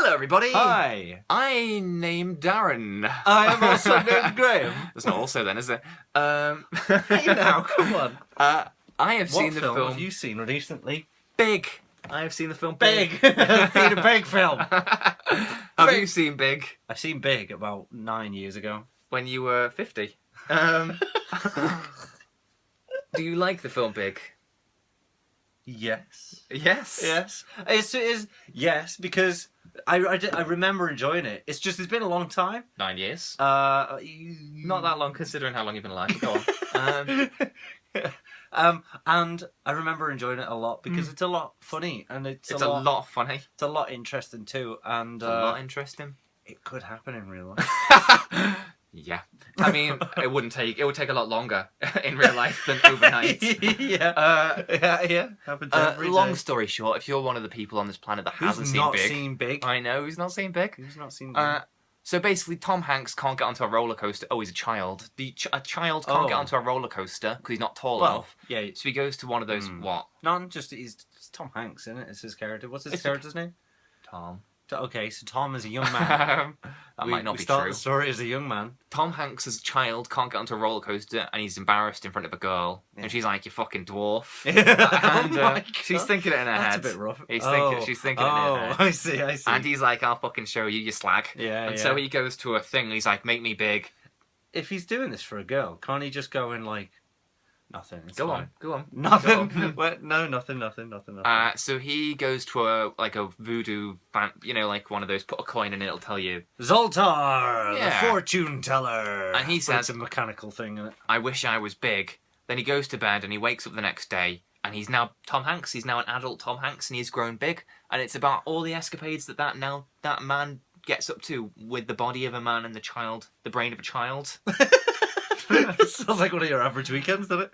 Hello, everybody. Hi. I'm named Darren. I am also named Graham. That's not also then, is it? Hey now, come on. I have seen the film have you seen recently? Big. I have seen the film Big. Big. Seen a big film. Have you seen Big? I've seen Big about 9 years ago. When you were 50. Do you like the film Big? Yes. Yes. Yes. It is. Yes, because I remember enjoying it. It's just it's been a long time. 9 years. Not Not that long, considering how long you've been alive. Go on. And I remember enjoying it a lot because it's a lot funny and it's a lot funny. It's a lot interesting too, and It's a lot interesting. it could happen in real life. Yeah, I mean, it would take a lot longer in real life than overnight. Yeah. Happens every Long day. story short, if you're one of the people on this planet that Who's hasn't seen not Big, seen Big? I know who's not seen Big. Who's not seen Big? So basically, Tom Hanks can't get onto a roller coaster. Oh, he's a child. A child can't get onto a roller coaster because he's not tall enough. Yeah. So he goes to one of those what? Not just it's Tom Hanks, isn't it? It's his character. What's his character's name? Tom. Okay, so Tom is a young man. That might not we be start true. The story as a young man. Tom Hanks as a child can't get onto a roller coaster and he's embarrassed in front of a girl. Yeah. And she's like, you fucking dwarf. Oh my She's God. thinking it in her head. That's a bit rough. She's thinking it in her head. I see. And he's like, I'll fucking show you, you slag. Yeah, And so he goes to a thing and he's like, make me big. If he's doing this for a girl, can't he just go in like nothing? It's Go fine. on. Nothing. Go on. Wait, no, nothing. So he goes to a voodoo, like one of those, put a coin in it, it'll tell you. Zoltar, Yeah. the fortune teller. And he But says, it's a mechanical thing, isn't it? I wish I was big. Then he goes to bed and he wakes up the next day and he's now Tom Hanks. He's now an adult Tom Hanks and he's grown big. And it's about all the escapades that man gets up to with the body of a man and the brain of a child. Sounds like one of your average weekends, doesn't it?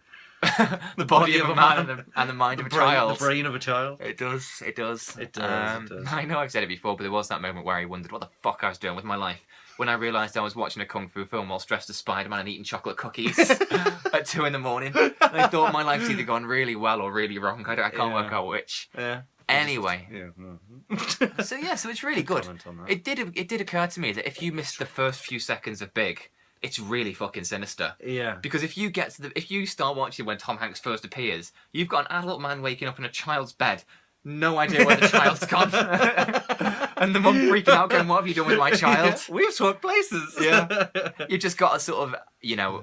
The body of a man and the mind of a child. The brain of a child. It does. It does. I know I've said it before, but there was that moment where I wondered what the fuck I was doing with my life when I realised I was watching a kung fu film while dressed as Spider-Man and eating chocolate cookies at 2 a.m. And I thought my life's either gone really well or really wrong. I can't work out which. Yeah. Anyway. Yeah. So it's really good. Comment on that. It did occur to me that if you missed the first few seconds of Big, it's really fucking sinister. Yeah. Because if you start watching when Tom Hanks first appears, you've got an adult man waking up in a child's bed, no idea where the child's gone, and the mum freaking out, going, "What have you done with my child?" We've swapped places. Yeah. You just got a sort of,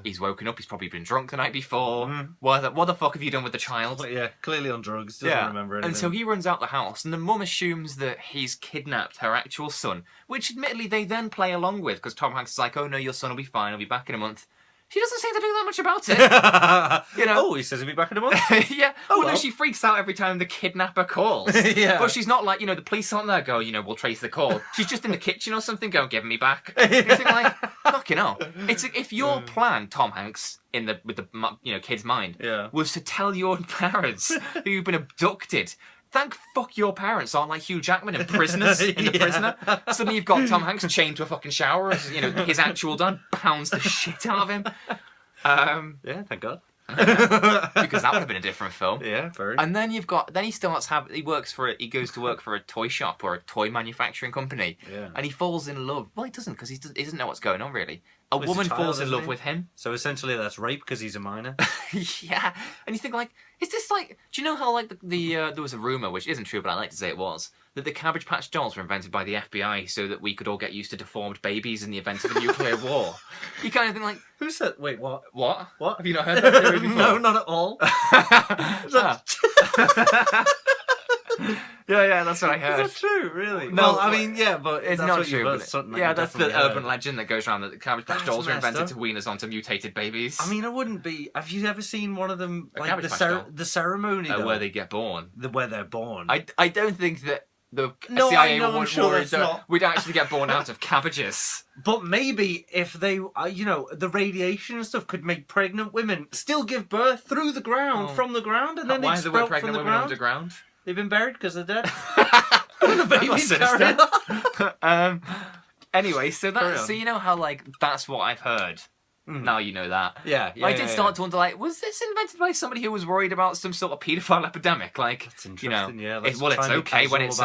he's woken up, he's probably been drunk the night before. What the fuck have you done with the child? Yeah, clearly on drugs. Doesn't remember anything. And so he runs out the house, and the mum assumes that he's kidnapped her actual son, which admittedly they then play along with, because Tom Hanks is like, "Oh no, your son will be fine, he'll be back in a month." She doesn't seem to do that much about it. Oh, he says he'll be back in a month? Yeah. Oh, No, she freaks out every time the kidnapper calls. Yeah. But she's not like, the police aren't there, go, we'll trace the call. She's just in the kitchen or something, go, give me back. You think like, fucking hell. If your plan, Tom Hanks, with the kid's mind, was to tell your parents who you've been abducted, thank fuck your parents aren't like Hugh Jackman in Prisoners, in The Prisoner. Suddenly you've got Tom Hanks chained to a fucking shower as, his actual dad pounds the shit out of him. Yeah, thank God. Because that would have been a different film. Yeah, very. And then he goes to work for a toy shop or a toy manufacturing company. Yeah. And he falls in love. Well, he doesn't, because he doesn't know what's going on, really. A He's woman a child, falls in isn't love he? with him. So essentially that's rape because he's a minor. Yeah. And you think, like, is this like... Do you know how, like, there was a rumour, which isn't true, but I like to say it was, that the Cabbage Patch Dolls were invented by the FBI so that we could all get used to deformed babies in the event of a nuclear war? You kind of think, like... Who said... Wait, what? What? What? Have you not heard that theory before? No, not at all. Yeah, that's what I heard. Is that true, really? No, well, I mean, yeah, but it's that's not what true. But But something yeah, that that's the urban legend that goes around that the Cabbage Patch That's Dolls were messed invented up. to wean us onto mutated babies. I mean, it wouldn't be... Have you ever seen one of them, A like, Cabbage Patch Doll? the ceremony, though? where they get born. Where they're born. I don't think that the No, CIA I know, I'm would sure worry it's that not. we'd actually get born out of cabbages. But maybe if they, the radiation and stuff could make pregnant women still give birth through the ground, from the ground, and then Why they are there were sprout from pregnant the women ground. underground? They've been buried because they're dead. The babies carry on. Anyway, so Carry on. you know how, like, that's what I've heard. Now you know that. Yeah. I did start to wonder, like, was this invented by somebody who was worried about some sort of paedophile epidemic? Like, that's interesting. It's okay when it's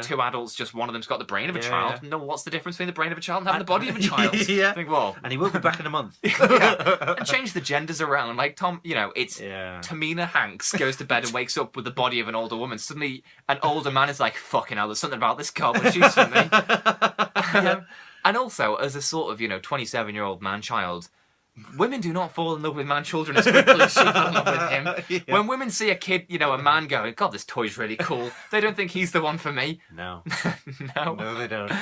two adults, just one of them's got the brain of a child. No, what's the difference between the brain of a child and having the body of a child? Yeah. I think, well, and he will be back in a month. And change the genders around. Like Tom, it's Tamina Hanks goes to bed and wakes up with the body of an older woman. Suddenly, an older man is like, "Fucking hell, there's something about this girl when she's for me." And also, as a sort of 27-year-old man-child, women do not fall in love with man-children as quickly as she fell in love with him. Yeah. When women see a kid, a man going, "God, this toy's really cool," they don't think he's the one for me. No. No, they don't.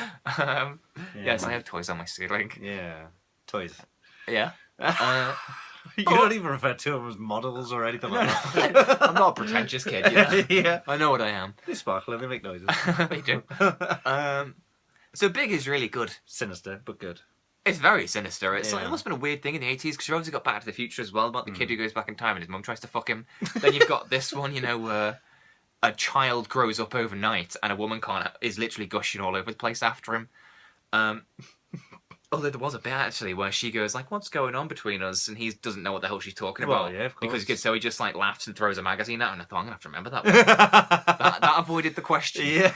Yes, I have toys on my ceiling. Yeah. Toys. Yeah. You don't even refer to them as models or anything like that. I'm not a pretentious kid, Yeah. I know what I am. They sparkle and they make noises. They do. So Big is really good. Sinister, but good. It's very sinister. It's like, it must have been a weird thing in the 80s, because you've obviously got Back to the Future as well, about the kid who goes back in time and his mum tries to fuck him. Then you've got this one, where a child grows up overnight and a woman is literally gushing all over the place after him. Although there was a bit, actually, where she goes, like, "What's going on between us?" And he doesn't know what the hell she's talking about. Yeah, of course. So he just, like, laughs and throws a magazine at her, and I thought, I'm going to have to remember that one. that avoided the question. Yeah.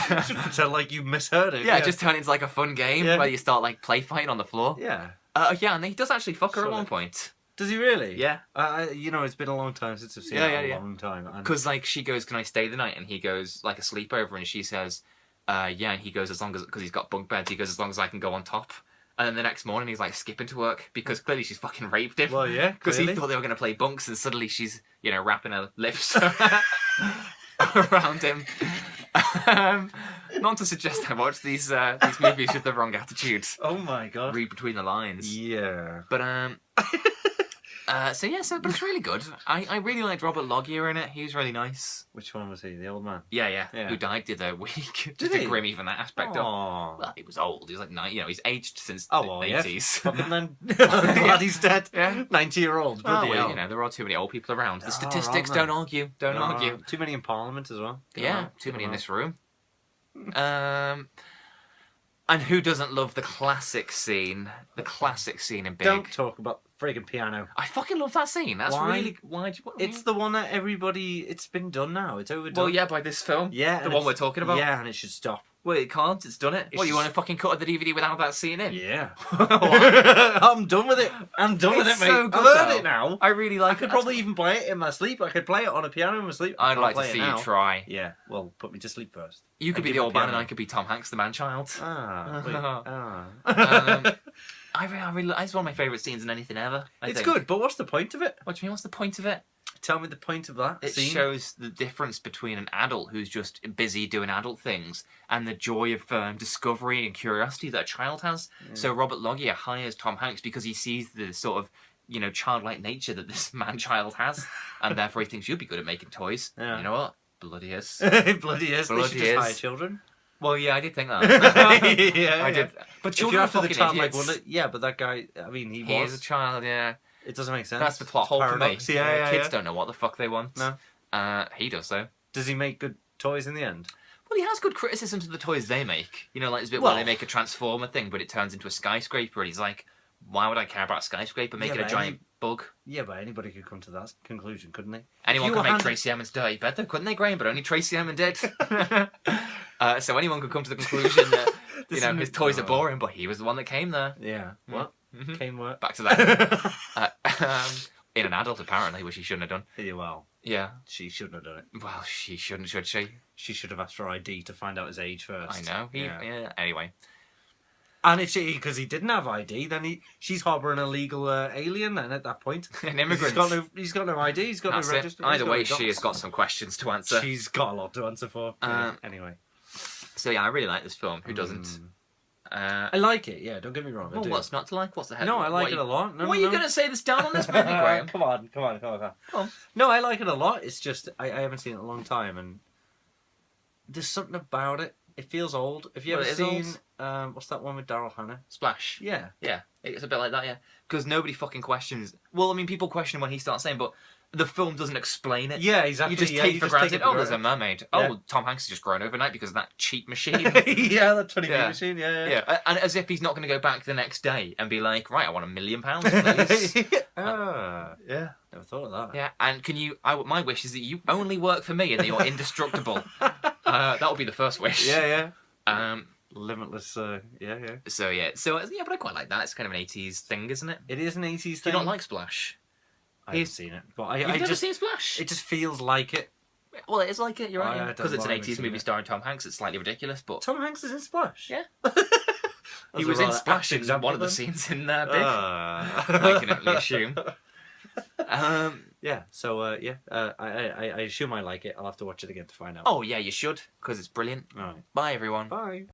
Just pretend like you misheard it. Yeah, just turn it into, like, a fun game where you start, like, play fighting on the floor. Yeah. And he does actually fuck her at one point. Does he really? Yeah. It's been a long time since I've seen it. A long time. Because, like, she goes, "Can I stay the night?" And he goes, like, a sleepover, and she says, yeah, and he goes, because he's got bunk beds, he goes, "As long as I can go on top." And then the next morning he's like skipping to work because clearly she's fucking raped him. Well, yeah, because he thought they were going to play bunks, and suddenly she's wrapping her lips around him. Not to suggest I watch these movies with the wrong attitude. Oh my god! Read between the lines. Yeah. But but it's really good. I really liked Robert Loggia in it. He was really nice. Which one was he? The old man? Yeah. Who died the other week. Just to grim even that aspect of. Well, he was old. He was like he's aged since the 80s. Fucking then, glad he's dead. Yeah. 90-year-olds. There are too many old people around. The statistics don't argue. Don't argue. Too many in Parliament as well. Too many in this room. And who doesn't love the classic scene? The classic scene in Big. Don't talk about friggin' piano. I fucking love that scene. That's really... Why? It's the one that everybody... It's been done now. It's overdone. Well, yeah, by this film. Yeah. The one we're talking about. Yeah, and it should stop. Well, it can't. It's done it. You want to fucking cut the DVD without that scene in? Yeah. I'm done with it. I'm done with it, mate. So good, I've heard it now. I really like it. I could probably even play it in my sleep. I could play it on a piano in my sleep. I'd like to see you try. Yeah. Well, put me to sleep first. You could be the old man and I could be Tom Hanks, the man-child. I really, it's one of my favourite scenes in anything ever. It's good, but what's the point of it? What do you mean, what's the point of it? Tell me the point of that scene. It shows the difference between an adult who's just busy doing adult things and the joy of discovery and curiosity that a child has. Yeah. So Robert Loggia hires Tom Hanks because he sees the sort of, childlike nature that this man-child has, and therefore he thinks you'll be good at making toys. Yeah. You know what? Bloody is. Bloody is. They should just hire children. Well, yeah, I did think that. I did. But children are fucking idiots. But that guy, I mean, he is a child, yeah. It doesn't make sense. That's the plot hole for me. Kids don't know what the fuck they want. No. He does, though. Does he make good toys in the end? Well, he has good criticisms of the toys they make. Like this bit where they make a Transformer thing, but it turns into a skyscraper, and he's like, why would I care about a skyscraper? Make it a giant bug. Yeah, but anybody could come to that conclusion, couldn't they? Anyone could make Tracy Emin's dirty bed, though, couldn't they, Graham? But only Tracy Emin did. So anyone could come to the conclusion that, his toys are boring, but he was the one that came there. Yeah. What? Mm-hmm. Came work. Back to that. In an adult, apparently, which he shouldn't have done. Yeah, well. Yeah. She shouldn't have done it. Well, she shouldn't, should she? She should have asked for ID to find out his age first. I know. Yeah. Anyway. And if because he didn't have ID, then she's harbouring a legal alien. Then at that point, an immigrant. He's got no ID. He's got no register. Either way, she has got some questions to answer. She's got a lot to answer for. Anyway. So yeah, I really like this film. Who doesn't? I like it. Yeah, don't get me wrong. Well, what's not to like? What's the head? No, I like it a lot. What are you going to say this down on this movie, Graham? Come on. No, I like it a lot. It's just I haven't seen it in a long time, and there's something about it. It feels old. Have you ever seen what's that one with Daryl Hannah? Splash. Yeah. It's a bit like that. Yeah, because nobody fucking questions. Well, I mean, people question when he starts saying, but the film doesn't explain it. Yeah, exactly. You just yeah, take you for just take granted, it for there's a granted. mermaid. Yeah. Oh, Tom Hanks has just grown overnight because of that cheap machine. Yeah, that 20p Yeah. machine. Yeah. Yeah, and as if he's not going to go back the next day and be like, right, I want £1 million, please. Yeah. Never thought of that. Yeah, and my wish is that you only work for me and that you're indestructible. That would be the first wish. Yeah. Um, Limitless. Yeah. So but I quite like that. It's kind of an 80s thing, isn't it? It is an 80s thing. Do you not like Splash? I haven't seen it, but You've never seen Splash? It just feels like it. Well, it is like it. You're right. Because it's an mind 80s movie starring Tom Hanks. It's slightly ridiculous, but Tom Hanks is in Splash. Yeah. He was in Splash in one of the scenes in Big. I can only assume. Yeah. So I assume I like it. I'll have to watch it again to find out. Oh yeah, you should, because it's brilliant. All right. Bye everyone. Bye.